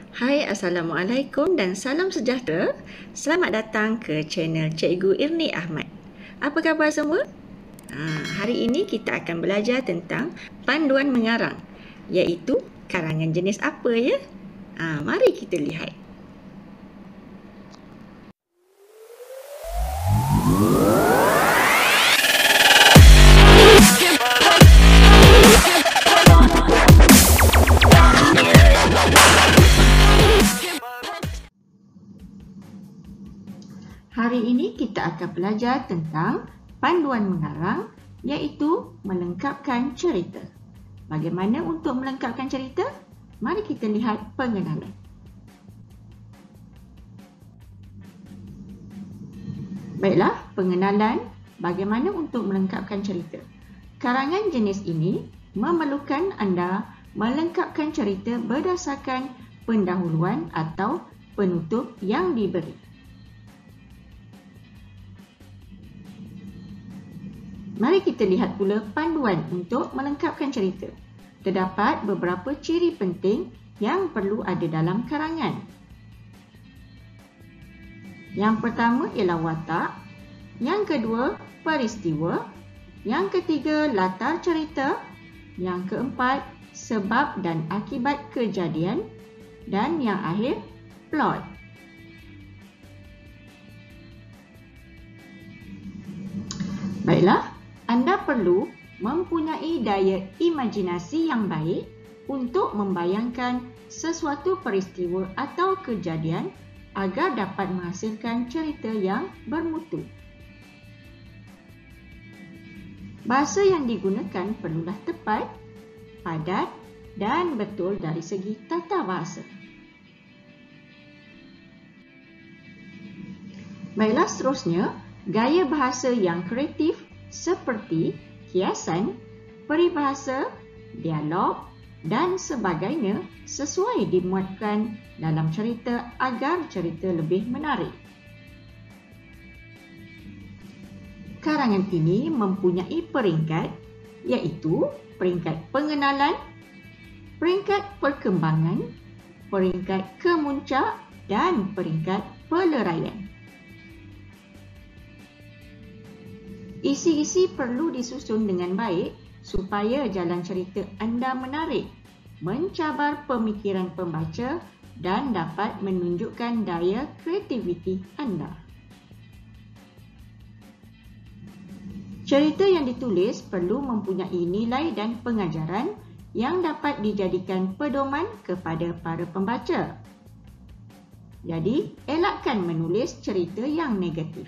Hai, Assalamualaikum dan salam sejahtera. Selamat datang ke channel Cikgu Irni Ahmad. Apa khabar semua? Hari ini kita akan belajar tentang panduan mengarang, iaitu karangan jenis apa ya? Mari kita lihat. Hari ini kita akan belajar tentang panduan mengarang, iaitu melengkapkan cerita. Bagaimana untuk melengkapkan cerita? Mari kita lihat pengenalan. Baiklah, pengenalan bagaimana untuk melengkapkan cerita. Karangan jenis ini memerlukan anda melengkapkan cerita berdasarkan pendahuluan atau penutup yang diberi. Mari kita lihat pula panduan untuk melengkapkan cerita. Terdapat beberapa ciri penting yang perlu ada dalam karangan. Yang pertama ialah watak, yang kedua peristiwa, yang ketiga latar cerita, yang keempat sebab dan akibat kejadian, dan yang akhir plot. Baiklah, anda perlu mempunyai daya imajinasi yang baik untuk membayangkan sesuatu peristiwa atau kejadian agar dapat menghasilkan cerita yang bermutu. Bahasa yang digunakan perlulah tepat, padat dan betul dari segi tata bahasa. Baiklah, seterusnya, gaya bahasa yang kreatif seperti hiasan, peribahasa, dialog dan sebagainya sesuai dimuatkan dalam cerita agar cerita lebih menarik. Karangan ini mempunyai peringkat, iaitu peringkat pengenalan, peringkat perkembangan, peringkat kemuncak dan peringkat peleraian. Isi-isi perlu disusun dengan baik supaya jalan cerita anda menarik, mencabar pemikiran pembaca dan dapat menunjukkan daya kreativiti anda. Cerita yang ditulis perlu mempunyai nilai dan pengajaran yang dapat dijadikan pedoman kepada para pembaca. Jadi, elakkan menulis cerita yang negatif.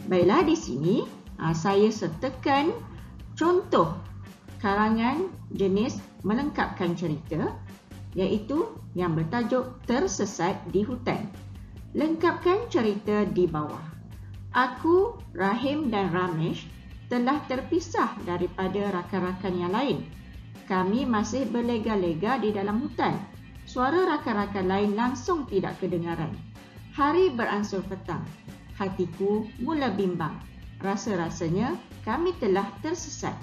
Baiklah, di sini saya sertakan contoh karangan jenis melengkapkan cerita, iaitu yang bertajuk Tersesat di Hutan. Lengkapkan cerita di bawah. Aku, Rahim dan Ramesh telah terpisah daripada rakan-rakan yang lain. Kami masih berlega-lega di dalam hutan. Suara rakan-rakan lain langsung tidak kedengaran. Hari beransur petang. Hatiku mula bimbang. Rasa-rasanya kami telah tersesat.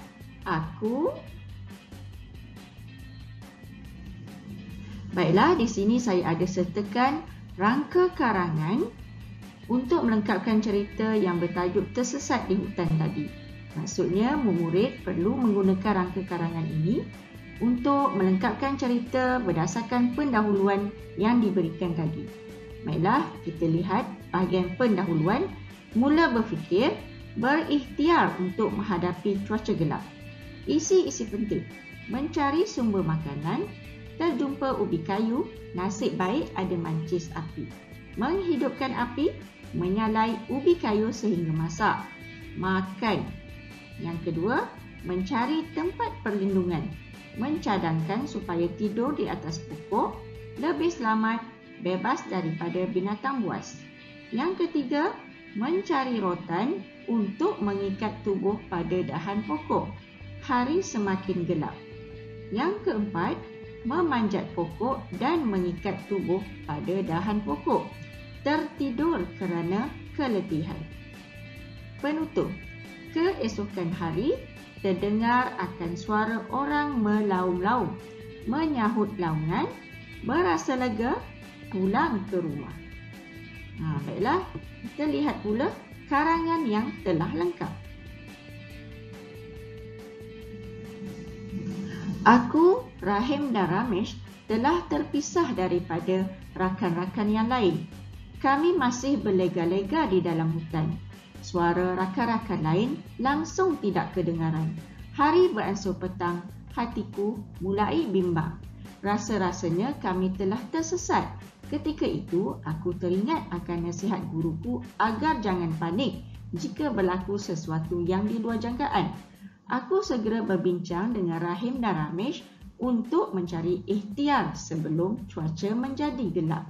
Baiklah, di sini saya ada sertakan rangka karangan untuk melengkapkan cerita yang bertajuk Tersesat di Hutan tadi. Maksudnya, murid perlu menggunakan rangka karangan ini untuk melengkapkan cerita berdasarkan pendahuluan yang diberikan tadi. Baiklah, kita lihat bahagian pendahuluan. Mula berfikir, berikhtiar untuk menghadapi cuaca gelap. Isi-isi penting. Mencari sumber makanan, terjumpa ubi kayu, nasib baik ada mancis api. Menghidupkan api, menyalai ubi kayu sehingga masak. Makan. Yang kedua, mencari tempat perlindungan. Mencadangkan supaya tidur di atas pokok, lebih selamat, bebas daripada binatang buas. Yang ketiga, mencari rotan untuk mengikat tubuh pada dahan pokok. Hari semakin gelap. Yang keempat, memanjat pokok dan mengikat tubuh pada dahan pokok. Tertidur kerana keletihan. Penutup. Keesokan hari, terdengar akan suara orang melaum-laum. menyahut laungan, berasa lega, pulang ke rumah. Baiklah, kita lihat pula karangan yang telah lengkap. Aku, Rahim dan Ramesh telah terpisah daripada rakan-rakan yang lain. Kami masih berlega-lega di dalam hutan. Suara rakan-rakan lain langsung tidak kedengaran. Hari beransur petang, hatiku mulai bimbang. Rasa-rasanya kami telah tersesat. Ketika itu, aku teringat akan nasihat guruku agar jangan panik jika berlaku sesuatu yang di luar jangkaan. Aku segera berbincang dengan Rahim dan Ramesh untuk mencari ikhtiar sebelum cuaca menjadi gelap.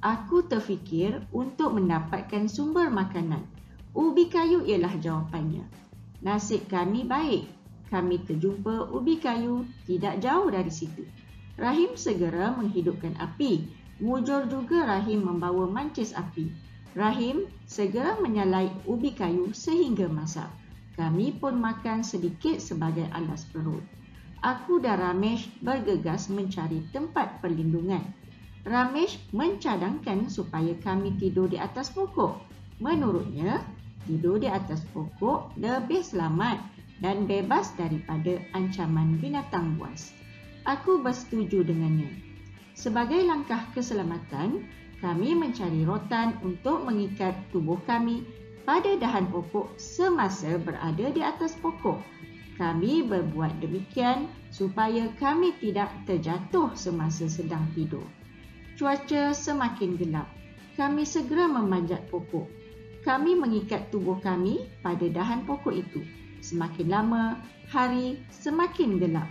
Aku terfikir untuk mendapatkan sumber makanan. Ubi kayu ialah jawapannya. Nasib kami baik. Kami terjumpa ubi kayu tidak jauh dari situ. Rahim segera menghidupkan api. Mujur juga Rahim membawa mancis api. Rahim segera menyalai ubi kayu sehingga masak. Kami pun makan sedikit sebagai alas perut. Aku dan Ramesh bergegas mencari tempat perlindungan. Ramesh mencadangkan supaya kami tidur di atas pokok. Menurutnya, tidur di atas pokok lebih selamat dan bebas daripada ancaman binatang buas. Aku bersetuju dengannya. Sebagai langkah keselamatan, kami mencari rotan untuk mengikat tubuh kami pada dahan pokok semasa berada di atas pokok. Kami berbuat demikian supaya kami tidak terjatuh semasa sedang tidur. Cuaca semakin gelap. Kami segera memanjat pokok. Kami mengikat tubuh kami pada dahan pokok itu. Semakin lama, hari semakin gelap.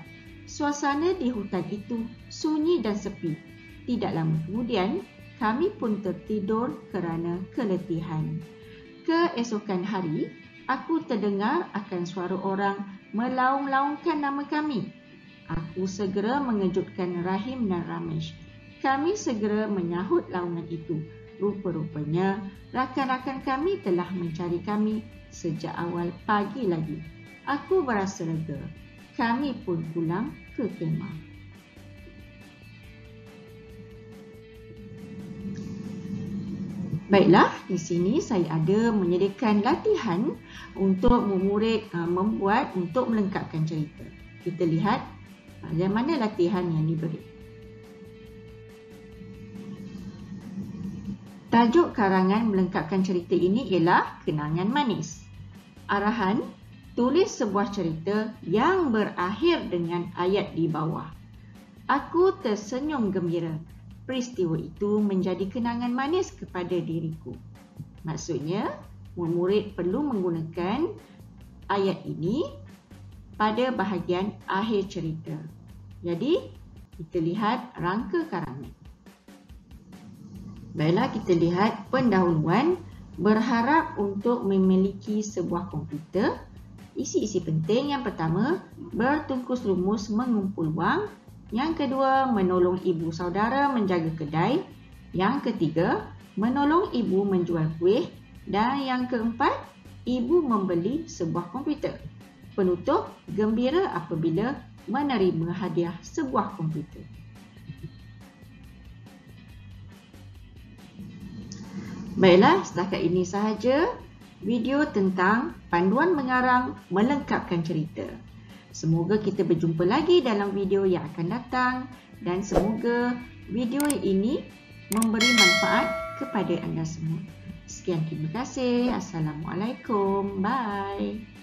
Suasana di hutan itu sunyi dan sepi. Tidak lama kemudian, kami pun tertidur kerana keletihan. Keesokan hari, aku terdengar akan suara orang melaung-laungkan nama kami. Aku segera mengejutkan Rahim dan Ramesh. Kami segera menyahut laungan itu. Rupa-rupanya, rakan-rakan kami telah mencari kami sejak awal pagi lagi. Aku berasa lega. Kami pun pulang ke kemah. Baiklah, di sini saya ada menyediakan latihan untuk murid membuat untuk melengkapkan cerita. Kita lihat bagaimana latihan yang diberi. Tajuk karangan melengkapkan cerita ini ialah Kenangan Manis. Arahan, tulis sebuah cerita yang berakhir dengan ayat di bawah. Aku tersenyum gembira. Peristiwa itu menjadi kenangan manis kepada diriku. Maksudnya, murid perlu menggunakan ayat ini pada bahagian akhir cerita. Jadi, kita lihat rangka karangan. Baiklah, kita lihat pendahuluan. Berharap untuk memiliki sebuah komputer. Isi-isi penting. Yang pertama, bertungkus lumus mengumpul wang. Yang kedua, menolong ibu saudara menjaga kedai. Yang ketiga, menolong ibu menjual kuih. Dan yang keempat, ibu membeli sebuah komputer. Penutup, gembira apabila menerima hadiah sebuah komputer. Baiklah, setakat ini sahaja video tentang panduan mengarang melengkapkan cerita. Semoga kita berjumpa lagi dalam video yang akan datang dan semoga video ini memberi manfaat kepada anda semua. Sekian, terima kasih. Assalamualaikum. Bye.